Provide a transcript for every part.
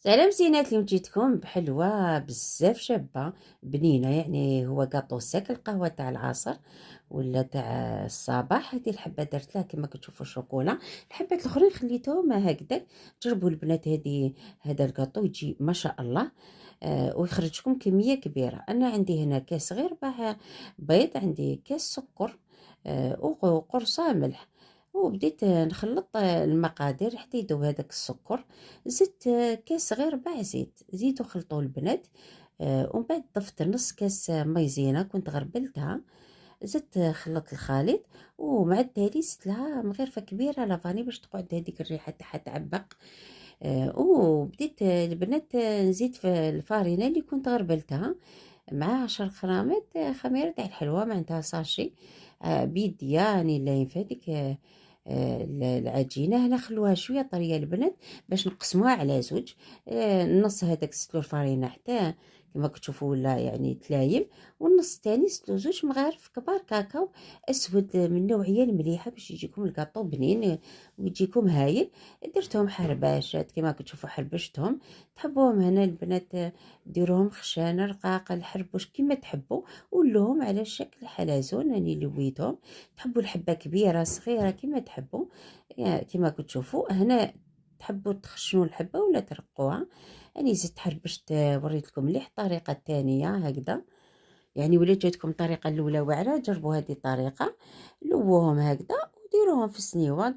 سلام زينات، اليوم جيتكم بحلوة بزاف شابة بنينة. يعني هو كاطو ساك القهوة تاع العصر ولا تاع الصباح. هذه الحبة درت لها كما كتشوفوا شوكولا، الحبات الاخرين خليتهم هكذا. جربوا البنات، هذا الكاطو يجي ما شاء الله. ويخرج لكم كمية كبيرة. انا عندي هنا كاس غير بيض، عندي كاس سكر وقرصة ملح. وبديت نخلط المقادير حتى يذوب هذاك السكر. زدت كاس غير ربع زيت، زيدوا خلطوا البنات. ومن بعد ضفت نص كاس مايزينا كنت غربلتها. زدت خلطت الخليط، ومع التالي زدت لها مغرفه كبيره لافاني باش تقعد هذيك الريحه تاعها تعبق. وبديت البنات نزيد في الفارينه اللي كنت غربلتها مع 10 غرامات خميره تاع الحلوى معناتها ساشي. بيدي يعني لا ينفدك. العجينه هنا خلوها شويه طريه البنات باش نقسموها على زوج. النص هذاك ستلو الفارينه حتى كما كتشوفوا ولا يعني تلايم، والنص الثاني ستلو زوج مغارف كبار كاكاو اسود من النوعيه المليحه باش يجيكم الكاطو بنين ويجيكم هايل. درتهم حرباشات كما كتشوفوا، حربشتهم. تحبوهم هنا البنات ديروهم خشانه رقاقه الحربوش كما تحبوا، ولهم على شكل حلزون راني لويتهم. تحبوا الحبه كبيره صغيره كما تحبوا. كما كتشوفوا هنا، تحبوا تخشنوا الحبه ولا ترقوها. يعني زدت حربشت، وريت لكم مليح الطريقه الثانيه هكذا. يعني ولا جاتكم الطريقه الاولى واعره جربوا هذه الطريقه. لووهم هكذا وديروهم في السنيوه.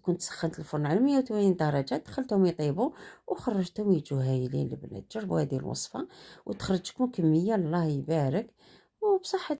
كنت سخنت الفرن على 180 درجه، دخلتهم يطيبوا وخرجتهم يجوا هايلين البنات. جربوا هذه الوصفه وتخرج لكم كميه الله يبارك. وبصحة